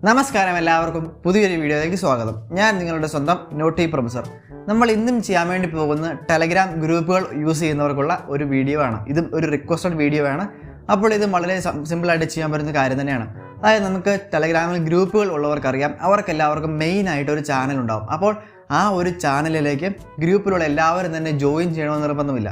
നമസ്കാരം, എല്ലാവർക്കും പുതിയൊരു വീഡിയോയിലേക്ക് സ്വാഗതം. ഞാൻ നിങ്ങളുടെ സ്വന്തം നോട്ടി പ്രൊഫസർ. നമ്മൾ ഇന്നും ചെയ്യാൻ വേണ്ടി പോകുന്ന ടെലഗ്രാം ഗ്രൂപ്പുകൾ യൂസ് ചെയ്യുന്നവർക്കുള്ള ഒരു വീഡിയോ ആണ്. ഇതും ഒരു റിക്വസ്റ്റഡ് വീഡിയോ ആണ്. അപ്പോൾ ഇത് വളരെ സിമ്പിളായിട്ട് ചെയ്യാൻ പറ്റുന്ന കാര്യം തന്നെയാണ്. അതായത് നമുക്ക് ടെലഗ്രാമിൽ ഗ്രൂപ്പുകൾ ഉള്ളവർക്കറിയാം, അവർക്കെല്ലാവർക്കും മെയിനായിട്ട് ഒരു ചാനൽ ഉണ്ടാവും. അപ്പോൾ ആ ഒരു ചാനലിലേക്ക് ഗ്രൂപ്പിലുള്ള എല്ലാവരും തന്നെ ജോയിൻ ചെയ്യണമെന്ന് നിർബന്ധമില്ല.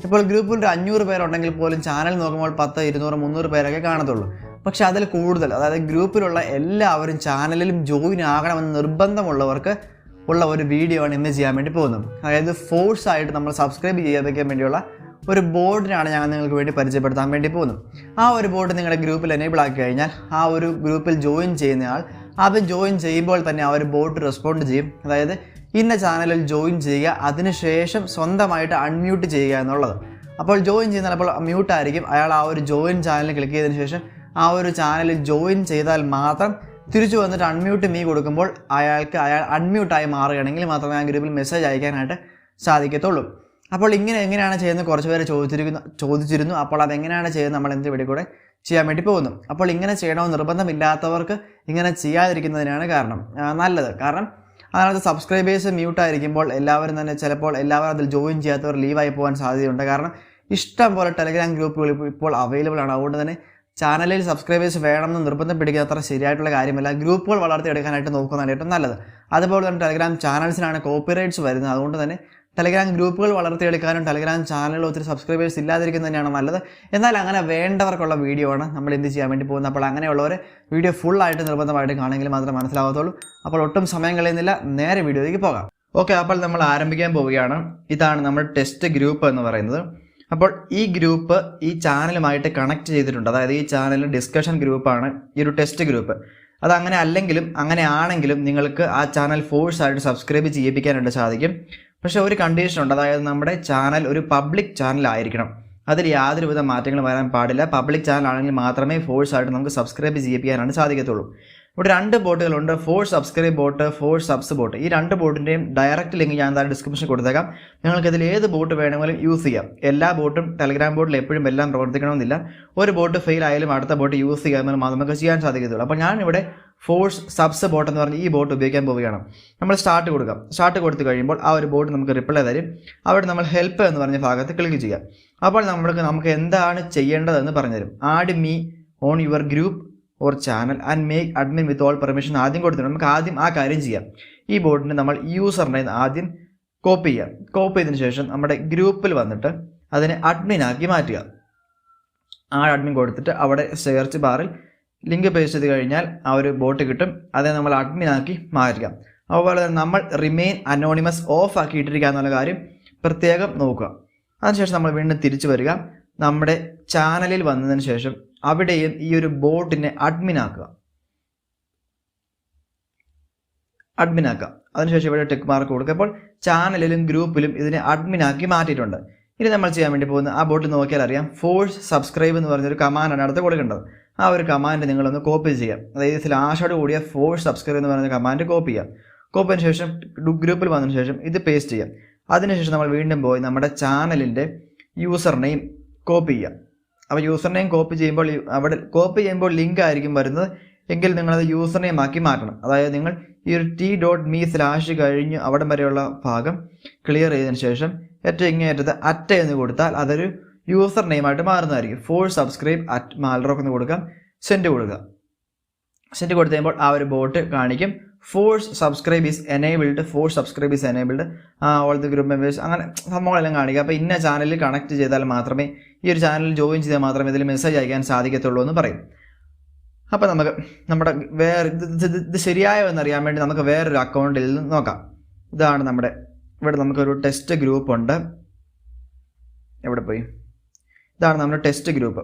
ഇപ്പോൾ ഗ്രൂപ്പിൽ ഒരു 500 പേരുണ്ടെങ്കിൽ പോലും ചാനൽ നോക്കുമ്പോൾ 10, 200, 300 പേരൊക്കെ കാണത്തുള്ളൂ. പക്ഷെ അതിൽ കൂടുതൽ, അതായത് ഗ്രൂപ്പിലുള്ള എല്ലാവരും ചാനലിലും ജോയിൻ ആകണമെന്ന് നിർബന്ധമുള്ളവർക്ക് ഉള്ള ഒരു വീഡിയോ ആണ് ഇന്ന് ചെയ്യാൻ വേണ്ടി പോകുന്നത്. അതായത് ഫോഴ്സ് ആയിട്ട് നമ്മൾ സബ്സ്ക്രൈബ് ചെയ്യാൻ വേണ്ടിയുള്ള ഒരു ബോർഡിനാണ് ഞാൻ നിങ്ങൾക്ക് വേണ്ടി പരിചയപ്പെടുത്താൻ വേണ്ടി പോകുന്നത്. ആ ഒരു ബോർഡ് നിങ്ങളുടെ ഗ്രൂപ്പിൽ എനേബിൾ ആക്കി കഴിഞ്ഞാൽ ആ ഒരു ഗ്രൂപ്പിൽ ജോയിൻ ചെയ്യുന്നയാൾ അത് ജോയിൻ ചെയ്യുമ്പോൾ തന്നെ ആ ഒരു ബോർഡ് റെസ്പോണ്ട് ചെയ്യും. അതായത് ഇന്ന ചാനലിൽ ജോയിൻ ചെയ്യുക, അതിനുശേഷം സ്വന്തമായിട്ട് അൺമ്യൂട്ട് ചെയ്യുക എന്നുള്ളത്. അപ്പോൾ ജോയിൻ ചെയ്യുന്ന അപ്പോൾ മ്യൂട്ടായിരിക്കും. അയാൾ ആ ഒരു ജോയിൻ ചാനലിൽ ക്ലിക്ക് ചെയ്തതിന് ശേഷം ആ ഒരു ചാനലിൽ ജോയിൻ ചെയ്താൽ മാത്രം തിരിച്ചു വന്നിട്ട് അൺമ്യൂട്ട് മീ കൊടുക്കുമ്പോൾ അയാൾ അൺമ്യൂട്ടായി മാറുകയാണെങ്കിൽ മാത്രമേ ആ ഗ്രൂപ്പിൽ മെസ്സേജ് അയക്കാനായിട്ട് സാധിക്കത്തുള്ളൂ. അപ്പോൾ എങ്ങനെയാണ് ചെയ്യുന്നത് കുറച്ച് പേര് ചോദിച്ചിരുന്നു. അപ്പോൾ അതെങ്ങനെയാണ് ചെയ്യുന്നത് നമ്മൾ എന്ത് വീഡിയോ കൂടെ ചെയ്യാൻ വേണ്ടി പോകുന്നു. അപ്പോൾ ഇങ്ങനെ ചെയ്യണമെന്ന് നിർബന്ധമില്ലാത്തവർക്ക് ഇങ്ങനെ ചെയ്യാതിരിക്കുന്നതിനാണ് നല്ലത്. കാരണം അതിനകത്ത് സബ്സ്ക്രൈബേഴ്സ് മ്യൂട്ടായിരിക്കുമ്പോൾ എല്ലാവരും തന്നെ ചിലപ്പോൾ എല്ലാവരും അതിൽ ജോയിൻ ചെയ്യാത്തവർ ലീവായി പോകാൻ സാധ്യതയുണ്ട്. കാരണം ഇഷ്ടം പോലെ ടെലഗ്രാം ഗ്രൂപ്പുകൾ ഇപ്പോൾ അവൈലബിൾ ആണ്. അതുകൊണ്ട് തന്നെ ചാനലിൽ സബ്സ്ക്രൈബേഴ്സ് വേണമെന്ന് നിർബന്ധം പിടിക്കുന്ന അത്ര ശരിയായിട്ടുള്ള കാര്യമല്ല. ഗ്രൂപ്പുകൾ വളർത്തിയെടുക്കാനായിട്ട് നോക്കുന്നതാണ് ഏറ്റവും നല്ലത്. അതുപോലെ തന്നെ ടെലഗ്രാം ചാനൽസിനാണ് കോപ്പിറൈറ്റ്സ് വരുന്നത്. അതുകൊണ്ട് തന്നെ ടെലഗ്രാം ഗ്രൂപ്പുകൾ വളർത്തിയെടുക്കാനും ടെലഗ്രാം ചാനലിൽ ഒത്തിരി സബ്സ്ക്രൈബേഴ്സ് ഇല്ലാതിരിക്കുന്നത് തന്നെയാണ് നല്ലത്. എന്നാൽ അങ്ങനെ വേണ്ടവർക്കുള്ള വീഡിയോ ആണ് നമ്മൾ എന്ത് ചെയ്യാൻ വേണ്ടി പോകുന്നത്. അപ്പോൾ അങ്ങനെയുള്ളവർ വീഡിയോ ഫുള്ളായിട്ട് നിർബന്ധമായിട്ട് കാണമെങ്കിൽ മാത്രമേ മനസ്സിലാകത്തുള്ളൂ. അപ്പോൾ ഒട്ടും സമയം കളയുന്നില്ല, നേരെ വീഡിയോയിലേക്ക് പോകാം. ഓക്കെ, അപ്പോൾ നമ്മൾ ആരംഭിക്കാൻ പോവുകയാണ്. ഇതാണ് നമ്മുടെ ടെസ്റ്റ് ഗ്രൂപ്പ് എന്ന് പറയുന്നത്. അപ്പോൾ ഈ ഗ്രൂപ്പ് ഈ ചാനലുമായിട്ട് കണക്ട് ചെയ്തിട്ടുണ്ട്. അതായത് ഈ ചാനൽ ഡിസ്കഷൻ ഗ്രൂപ്പാണ് ഈ ഒരു ടെസ്റ്റ് ഗ്രൂപ്പ്. അതങ്ങനെ അല്ലെങ്കിലും അങ്ങനെ ആണെങ്കിലും നിങ്ങൾക്ക് ആ ചാനൽ ഫോഴ്സ് ആയിട്ട് സബ്സ്ക്രൈബ് ചെയ്യിപ്പിക്കാനായിട്ട് സാധിക്കും. പക്ഷേ ഒരു കണ്ടീഷനുണ്ട്. അതായത് നമ്മുടെ ചാനൽ ഒരു പബ്ലിക് ചാനൽ ആയിരിക്കണം. അതിൽ യാതൊരുവിധ മാറ്റങ്ങളും വരാൻ പാടില്ല. പബ്ലിക് ചാനൽ ആണെങ്കിൽ മാത്രമേ ഫോഴ്സ് ആയിട്ട് നമുക്ക് സബ്സ്ക്രൈബ് ചെയ്യിപ്പിക്കാനാണ് സാധിക്കത്തുള്ളൂ. ഇവിടെ 2 ബോട്ടുകളുണ്ട്, force subscribe boat, force subs boat. ഈ 2 ബോട്ടിൻ്റെയും ഡയറക്റ്റ് ലിങ്ക് ഞാൻ എന്തായാലും ഡിസ്ക്രിപ്ഷനിൽ കൊടുത്തേക്കാം. നിങ്ങൾക്ക് ഇതിൽ ഏത് ബോട്ട് വേണമെങ്കിലും യൂസ് ചെയ്യാം. എല്ലാ ബോട്ടും ടെലഗ്രാം ബോട്ടിൽ എപ്പോഴും എല്ലാം പ്രവർത്തിക്കണമെന്നില്ല. ഒരു ബോട്ട് ഫെയിൽ ആയാലും അടുത്ത ബോട്ട് യൂസ് ചെയ്യാമെന്ന് മാത്രമേ നമുക്ക് ചെയ്യാൻ സാധിക്കത്തുള്ളൂ. അപ്പോൾ ഞാനിവിടെ ഫോഴ്സ് സബ്സ് ബോട്ട് എന്ന് പറഞ്ഞ് ഈ ബോട്ട് ഉപയോഗിക്കാൻ പോവുകയാണ്. നമ്മൾ സ്റ്റാർട്ട് കൊടുക്കാം. സ്റ്റാർട്ട് കൊടുത്തു കഴിയുമ്പോൾ ആ ഒരു ബോട്ട് നമുക്ക് റിപ്ലൈ തരും. അവിടെ നമ്മൾ ഹെൽപ്പ് എന്ന് പറഞ്ഞ ഭാഗത്ത് ക്ലിക്ക് ചെയ്യാം. അപ്പോൾ നമുക്ക് എന്താണ് ചെയ്യേണ്ടതെന്ന് പറഞ്ഞുതരും. Add me on your group or channel and make admin with all permission ആദ്യം കൊടുത്തിട്ടുണ്ട്. നമുക്ക് ആദ്യം ആ കാര്യം ചെയ്യാം. ഈ ബോട്ടിന് നമ്മൾ യൂസറിനെ ആദ്യം കോപ്പി ചെയ്യാം. കോപ്പി ചെയ്തതിന് ശേഷം നമ്മുടെ ഗ്രൂപ്പിൽ വന്നിട്ട് അതിനെ അഡ്മിനാക്കി മാറ്റുക. ആ അഡ്മിൻ കൊടുത്തിട്ട് അവിടെ സെർച്ച് ബാറിൽ ലിങ്ക് പേസ്റ്റ് ചെയ്ത് കഴിഞ്ഞാൽ ആ ഒരു ബോട്ട് കിട്ടും. അതിനെ നമ്മൾ അഡ്മിനാക്കി മാറ്റുക. അതുപോലെ തന്നെ നമ്മൾ റിമെയിൻ അനോണിമസ് ഓഫ് ആക്കിയിട്ടിരിക്കുക എന്നുള്ള കാര്യം പ്രത്യേകം നോക്കുക. അതിനുശേഷം നമ്മൾ വീണ്ടും തിരിച്ചു വരിക. നമ്മുടെ ചാനലിൽ വന്നതിന് ശേഷം അവിടെയും ഈ ഒരു ബോട്ടിനെ അഡ്മിനാക്കുക. അതിനുശേഷം ഇവിടെ ടിക്ക് മാർക്ക് കൊടുക്കുക. അപ്പോൾ ചാനലിലും ഗ്രൂപ്പിലും ഇതിനെ അഡ്മിനാക്കി മാറ്റിയിട്ടുണ്ട്. ഇനി നമ്മൾ ചെയ്യാൻ വേണ്ടി പോകുന്ന ആ ബോട്ടിൽ നോക്കിയാൽ അറിയാം, ഫോഴ്സ് സബ്സ്ക്രൈബ് എന്ന് പറഞ്ഞൊരു കമാൻഡാണ് അടുത്ത് കൊടുക്കേണ്ടത്. ആ ഒരു കമാൻഡ് നിങ്ങളൊന്ന് കോപ്പി ചെയ്യാം. അതായത് സ്ലാഷോട് കൂടിയ ഫോഴ്സ് സബ്സ്ക്രൈബ് എന്ന് പറയുന്ന കമാൻഡ് കോപ്പി ചെയ്യാം. കോപ്പി ചെയ്തതിന് ശേഷം ഗ്രൂപ്പിൽ വന്നതിന് ശേഷം ഇത് പേസ്റ്റ് ചെയ്യാം. അതിനുശേഷം നമ്മൾ വീണ്ടും പോയി നമ്മുടെ ചാനലിൻ്റെ യൂസർ നെയിം കോപ്പി ചെയ്യാം. അപ്പോൾ യൂസർ നെയിം കോപ്പി ചെയ്യുമ്പോൾ ലിങ്ക് ആയിരിക്കും വരുന്നത്. എങ്കിൽ നിങ്ങളത് യൂസർ നെയിം ആക്കി മാറ്റണം. അതായത് നിങ്ങൾ ഈ ഒരു t.me/ കഴിഞ്ഞ് അവിടെ വരെയുള്ള ഭാഗം ക്ലിയർ ചെയ്തതിന് ശേഷം ഏറ്റവും ഇങ്ങേറ്റത്ത് അറ്റ എന്ന് കൊടുത്താൽ അതൊരു യൂസർ നെയിമായിട്ട് മാറുന്നതായിരിക്കും. ഫോഴ്സ് സബ്സ്ക്രൈബ് @malrock എന്ന് കൊടുക്കാം. സെൻഡ് കൊടുക്കുക. സെൻഡ് കൊടുത്തു കഴിയുമ്പോൾ ആ ഒരു ബോട്ട് കാണിക്കും force subscribe is enabled, all the group members, അങ്ങനെ സംഭവങ്ങളെല്ലാം കാണിക്കുക. അപ്പോൾ ഇന്ന ചാനലിൽ കണക്ട് ചെയ്താൽ മാത്രമേ, ഈ ഒരു ചാനലിൽ ജോയിൻ ചെയ്താൽ മാത്രമേ ഇതിൽ മെസ്സേജ് അയക്കാൻ സാധിക്കത്തുള്ളൂ എന്ന് പറയും. അപ്പോൾ നമുക്ക് നമ്മുടെ ഇത് ശരിയായോ എന്നറിയാൻ വേണ്ടി നമുക്ക് വേറൊരു അക്കൗണ്ടിൽ നിന്ന് നോക്കാം. ഇതാണ് ഇവിടെ നമുക്കൊരു ടെസ്റ്റ് ഗ്രൂപ്പ് ഉണ്ട്. ഇതാണ് നമ്മുടെ ടെസ്റ്റ് ഗ്രൂപ്പ്.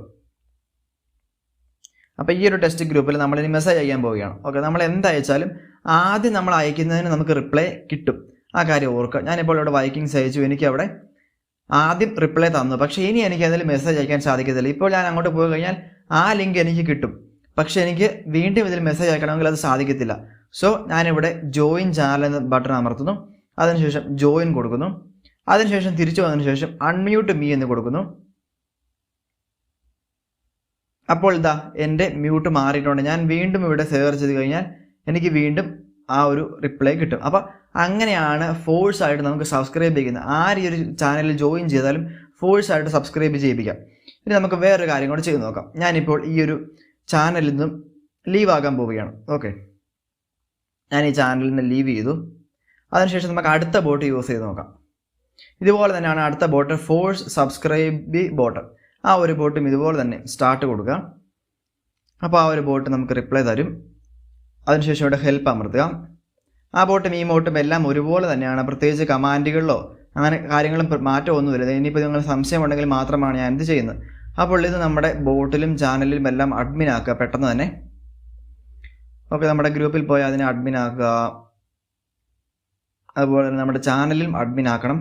അപ്പോൾ ഈ ഒരു ടെസ്റ്റ് ഗ്രൂപ്പിൽ നമ്മളിനി മെസ്സേജ് അയക്കാൻ പോവുകയാണ്. ഓക്കെ, നമ്മൾ എന്തയച്ചാലും ആദ്യം നമ്മൾ അയക്കുന്നതിന് നമുക്ക് റിപ്ലൈ കിട്ടും. ആ കാര്യം ഓർക്കുക. ഞാനിപ്പോൾ ഇവിടെ വൈക്കിങ്സ് അയച്ചു, എനിക്ക് അവിടെ ആദ്യം റിപ്ലൈ തന്നു. പക്ഷേ ഇനി എനിക്ക് അതിൽ മെസ്സേജ് അയക്കാൻ സാധിക്കത്തില്ല. ഇപ്പോൾ ഞാൻ അങ്ങോട്ട് പോയി കഴിഞ്ഞാൽ ആ ലിങ്ക് എനിക്ക് കിട്ടും. പക്ഷേ എനിക്ക് വീണ്ടും ഇതിൽ മെസ്സേജ് അയക്കണമെങ്കിൽ അത് സാധിക്കത്തില്ല. സോ ഞാനിവിടെ ജോയിൻ ചാനൽ എന്ന ബട്ടൺ അമർത്തുന്നു. അതിനുശേഷം ജോയിൻ കൊടുക്കുന്നു. അതിനുശേഷം തിരിച്ചു വന്നതിന് ശേഷം അൺമ്യൂട്ട് മീ എന്ന് കൊടുക്കുന്നു. അപ്പോൾ ഇതാ എൻ്റെ മ്യൂട്ട് മാറിയിട്ടുണ്ട്. ഞാൻ വീണ്ടും ഇവിടെ സെർച്ച് ചെയ്ത് കഴിഞ്ഞാൽ എനിക്ക് വീണ്ടും ആ ഒരു റിപ്ലൈ കിട്ടും. അപ്പോൾ അങ്ങനെയാണ് ഫോഴ്സ് ആയിട്ട് നമുക്ക് സബ്സ്ക്രൈബ് ചെയ്യുന്നത്. ആര് ഈ ഒരു ചാനലിൽ ജോയിൻ ചെയ്താലും ഫോഴ്സ് ആയിട്ട് സബ്സ്ക്രൈബ് ചെയ്യിപ്പിക്കാം. ഇനി നമുക്ക് വേറൊരു കാര്യം കൂടെ ചെയ്ത് നോക്കാം. ഞാനിപ്പോൾ ഈ ഒരു ചാനലിൽ നിന്നും ലീവ് ആകാൻ പോവുകയാണ്. ഓക്കെ, ഞാൻ ഈ ചാനലിൽ നിന്ന് ലീവ് ചെയ്തു. അതിനുശേഷം നമുക്ക് അടുത്ത ബോട്ട് യൂസ് ചെയ്ത് നോക്കാം. ഇതുപോലെ തന്നെയാണ് അടുത്ത ബോട്ട്, ഫോഴ്സ് സബ്സ്ക്രൈബ് ബോട്ട്. ആ ഒരു ബോട്ടും ഇതുപോലെ തന്നെ സ്റ്റാർട്ട് കൊടുക്കുക. അപ്പോൾ ആ ഒരു ബോട്ട് നമുക്ക് റിപ്ലൈ തരും. അതിനുശേഷം ഇവിടെ ഹെൽപ്പ് അമർത്തുക. ആ ബോട്ടും ഈ ബോട്ടും എല്ലാം ഒരുപോലെ തന്നെയാണ്. പ്രത്യേകിച്ച് കമാൻഡുകളിലോ അങ്ങനെ കാര്യങ്ങളും മാറ്റമൊന്നും വരില്ല. ഇനിയിപ്പോൾ നിങ്ങൾ സംശയം ഉണ്ടെങ്കിൽ മാത്രമാണ് ഞാൻ ഇത് ചെയ്യുന്നത്. അപ്പോൾ ഇത് നമ്മുടെ ബോട്ടിലും ചാനലിലും എല്ലാം അഡ്മിൻ ആക്കുക പെട്ടെന്ന് തന്നെ. ഓക്കെ, നമ്മുടെ ഗ്രൂപ്പിൽ പോയി അതിനെ അഡ്മിൻ ആക്കുക. അതുപോലെ തന്നെ നമ്മുടെ ചാനലിലും അഡ്മിൻ ആക്കണം.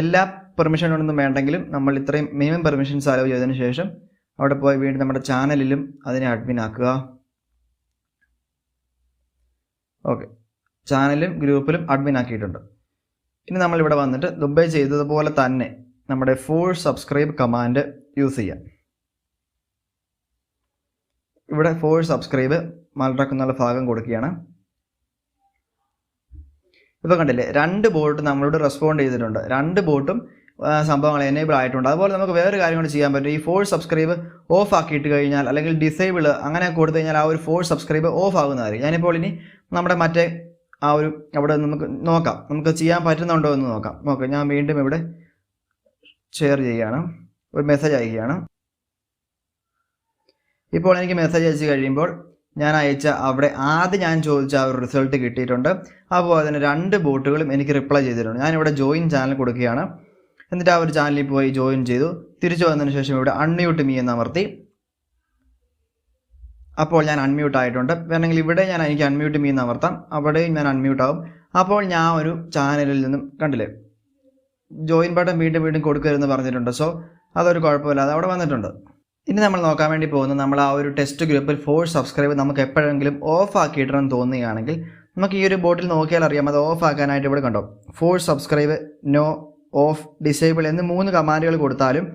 എല്ലാ പെർമിഷനൊന്നും വേണ്ടെങ്കിലും നമ്മൾ ഇത്രയും മിനിമം പെർമിഷൻസ് അലോ ചെയ്തതിന് ശേഷം അവിടെ പോയി വീണ്ടും നമ്മുടെ ചാനലിലും അതിനെ അഡ്മിൻ ആക്കുക. ഓക്കെ, ചാനലും ഗ്രൂപ്പിലും അഡ്മിൻ ആക്കിയിട്ടുണ്ട്. ഇനി നമ്മളിവിടെ വന്നിട്ട് മുമ്പേ ചെയ്തതുപോലെ തന്നെ നമ്മുടെ ഫോഴ്സ് സബ്സ്ക്രൈബ് കമാൻഡ് യൂസ് ചെയ്യാം. ഇവിടെ ഫോഴ്സ് സബ്സ്ക്രൈബ് മലർക്കുന്നുള്ള ഭാഗം കൊടുക്കുകയാണ്. ഇപ്പോൾ കണ്ടില്ലേ, 2 ബോട്ട് നമ്മളോട് റെസ്പോണ്ട് ചെയ്തിട്ടുണ്ട്. 2 ബോട്ടും സംഭവങ്ങൾ എനേബിൾ ആയിട്ടുണ്ട്. അതുപോലെ നമുക്ക് വേറൊരു കാര്യം കൂടി ചെയ്യാൻ പറ്റും. ഈ ഫോഴ്സ് സബ്സ്ക്രൈബ് ഓഫ് ആക്കിയിട്ട് കഴിഞ്ഞാൽ അല്ലെങ്കിൽ ഡിസേബിൾ അങ്ങനെ കൊടുത്തു കഴിഞ്ഞാൽ ആ ഒരു ഫോഴ്സ് സബ്സ്ക്രൈബ് ഓഫ് ആകുന്നതായിരിക്കും. ഞാനിപ്പോൾ ഇനി നമ്മുടെ മറ്റേ ആ ഒരു അവിടെ നമുക്ക് നോക്കാം, നമുക്ക് ചെയ്യാൻ പറ്റുന്നുണ്ടോ എന്ന് നോക്കാം. ഓക്കെ, ഞാൻ വീണ്ടും ഇവിടെ ഷെയർ ചെയ്യുകയാണ്, ഒരു മെസ്സേജ് അയക്കുകയാണ്. ഇപ്പോൾ എനിക്ക് മെസ്സേജ് അയച്ച് കഴിയുമ്പോൾ ഞാൻ അയച്ച അവിടെ ആദ്യം ഞാൻ ചോദിച്ച ആ ഒരു റിസൾട്ട് കിട്ടിയിട്ടുണ്ട്. അപ്പോൾ അതിന് 2 ബോട്ടുകളും എനിക്ക് റിപ്ലൈ ചെയ്തിട്ടുണ്ട്. ഞാനിവിടെ ജോയിൻ ചാനൽ കൊടുക്കുകയാണ്. എന്നിട്ട് ആ ഒരു ചാനലിൽ പോയി ജോയിൻ ചെയ്തു. തിരിച്ചു വന്നതിന് ശേഷം ഇവിടെ അൺമ്യൂട്ട് മീ എന്ന് അമർത്തി. അപ്പോൾ ഞാൻ അൺമ്യൂട്ട് ആയിട്ടുണ്ട്. വേണമെങ്കിൽ ഇവിടെ എനിക്ക് അൺമ്യൂട്ട് മീ എന്ന് അമർത്താം, അവിടെയും ഞാൻ അൺമ്യൂട്ട് ആവും. അപ്പോൾ ഞാൻ ഒരു ചാനലിൽ നിന്നും കണ്ടില്ലേ ജോയിൻ ബട്ടൺ വീണ്ടും വീണ്ടും കൊടുക്കരുതെന്ന് പറഞ്ഞിട്ടുണ്ട്. സോ അതൊരു കുഴപ്പമില്ല, അത് അവിടെ വന്നിട്ടുണ്ട്. ഇനി നമ്മൾ നോക്കാൻ വേണ്ടി പോകുന്നത് നമ്മൾ ആ ഒരു ടെസ്റ്റ് ഗ്രൂപ്പിൽ ഫോഴ്സ് സബ്സ്ക്രൈബ് നമുക്ക് എപ്പോഴെങ്കിലും ഓഫ് ആക്കിയിട്ടെന്ന് തോന്നുകയാണെങ്കിൽ നമുക്ക് ഈ ഒരു ബോട്ടിൽ നോക്കിയാൽ അറിയാം. അത് ഓഫ് ആക്കാനായിട്ട് ഇവിടെ കണ്ടോ, force subscribe, no, off, disable എന്ന് 3 കമാൻഡുകൾ കൊടുത്താലും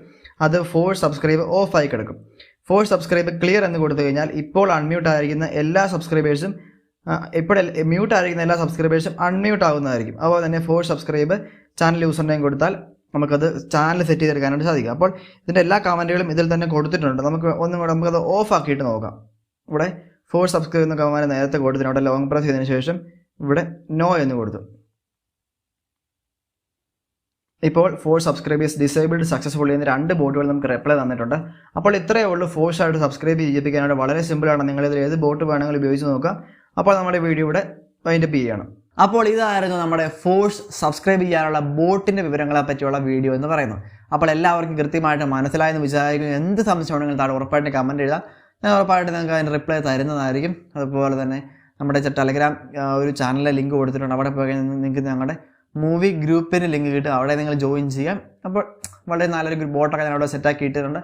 അത് ഫോഴ്സ് സബ്സ്ക്രൈബ് ഓഫ് ആയി കിടക്കും. ഫോഴ്സ് സബ്സ്ക്രൈബ് ക്ലിയർ എന്ന് കൊടുത്തു കഴിഞ്ഞാൽ ഇപ്പോൾ അൺമ്യൂട്ട് ആയിരിക്കുന്ന എല്ലാ സബ്സ്ക്രൈബേഴ്സും മ്യൂട്ട് ആയിരിക്കുന്ന എല്ലാ സബ്സ്ക്രൈബേഴ്സും അൺമ്യൂട്ട് ആകുന്നതായിരിക്കും. അതുപോലെ തന്നെ force subscribe channel user name കൊടുത്താൽ നമുക്കത് ചാനൽ സെറ്റ് ചെയ്തെടുക്കാനായിട്ട് സാധിക്കും. അപ്പോൾ ഇതിൻ്റെ എല്ലാ കമൻറ്റുകളും ഇതിൽ തന്നെ കൊടുത്തിട്ടുണ്ട്. ഒന്നും കൂടെ നമുക്കത് ഓഫ് ആക്കിയിട്ട് നോക്കാം. ഇവിടെ ഫോഴ്സ് സബ്സ്ക്രൈബ് എന്ന കമാൻഡ് നേരത്തെ കൊടുത്തിട്ടുണ്ട്. അവിടെ ലോങ് പ്രസ് ചെയ്തതിന് ശേഷം ഇവിടെ നോ എന്ന് കൊടുത്തു. ഇപ്പോൾ ഫോഴ്സ് സബ്സ്ക്രൈബേഴ്സ് ഡിസേബിൾഡ് സക്സസ്ഫുള്ളി എന്ന് 2 ബോട്ടുകൾ നമുക്ക് റിപ്ലൈ തന്നിട്ടുണ്ട്. അപ്പോൾ ഇത്രയേ ഉള്ളൂ ഫോഴ്സ് ആയിട്ട് സബ്സ്ക്രൈബ് ചെയ്യിപ്പിക്കാനായിട്ട്. വളരെ സിമ്പിളാണ്. നിങ്ങളിതിൽ ഏത് ബോട്ട് വേണമെങ്കിലും ഉപയോഗിച്ച് നോക്കാം. അപ്പോൾ നമ്മുടെ വീഡിയോ ഇവിടെ വൈൻഡപ്പ് ചെയ്യുകയാണ്. അപ്പോൾ ഇതായിരുന്നു നമ്മുടെ ഫോഴ്സ് സബ്സ്ക്രൈബ് ചെയ്യാനുള്ള ബോട്ടിൻ്റെ വിവരങ്ങളെ പറ്റിയുള്ള വീഡിയോ എന്ന് പറയുന്നത്. അപ്പോൾ എല്ലാവർക്കും കൃത്യമായിട്ട് മനസ്സിലായെന്ന് വിചാരിക്കുന്നു. എന്ത് സംശയം ഉണ്ടെങ്കിലും താഴെ ഉറപ്പായിട്ട് കമൻറ്റ് എഴുതാം. ഞാൻ ഉറപ്പായിട്ട് നിങ്ങൾക്ക് അതിന് റിപ്ലൈ തരുന്നതായിരിക്കും. അതുപോലെ തന്നെ നമ്മുടെ ടെലഗ്രാം ഒരു ചാനലിലെ ലിങ്ക് കൊടുത്തിട്ടുണ്ട്. അവിടെ പോയി നിങ്ങൾക്ക് ഞങ്ങളുടെ മൂവി ഗ്രൂപ്പിന് ലിങ്ക് കിട്ടും. അവിടെ നിങ്ങൾ ജോയിൻ ചെയ്യാം. അപ്പോൾ വളരെ നല്ലൊരു ബോട്ടൊക്കെ ഞാൻ അവിടെ സെറ്റാക്കി ഇട്ടിട്ടുണ്ട്.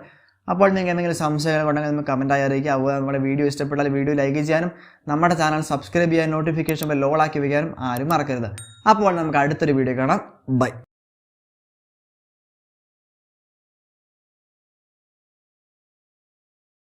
അപ്പോൾ നിങ്ങൾക്ക് എന്തെങ്കിലും സംശയങ്ങൾ ഉണ്ടെങ്കിൽ നമുക്ക് കമൻറ്റായി അറിയിക്കുക. അതുപോലെ നമ്മുടെ വീഡിയോ ഇഷ്ടപ്പെട്ടാൽ വീഡിയോ ലൈക്ക് ചെയ്യാനും നമ്മുടെ ചാനൽ സബ്സ്ക്രൈബ് ചെയ്യാൻ നോട്ടിഫിക്കേഷൻ ബെൽ ഓൾ ആക്കി വയ്ക്കാനും ആരും മറക്കരുത്. അപ്പോൾ നമുക്ക് അടുത്തൊരു വീഡിയോ കാണാം. ബൈ.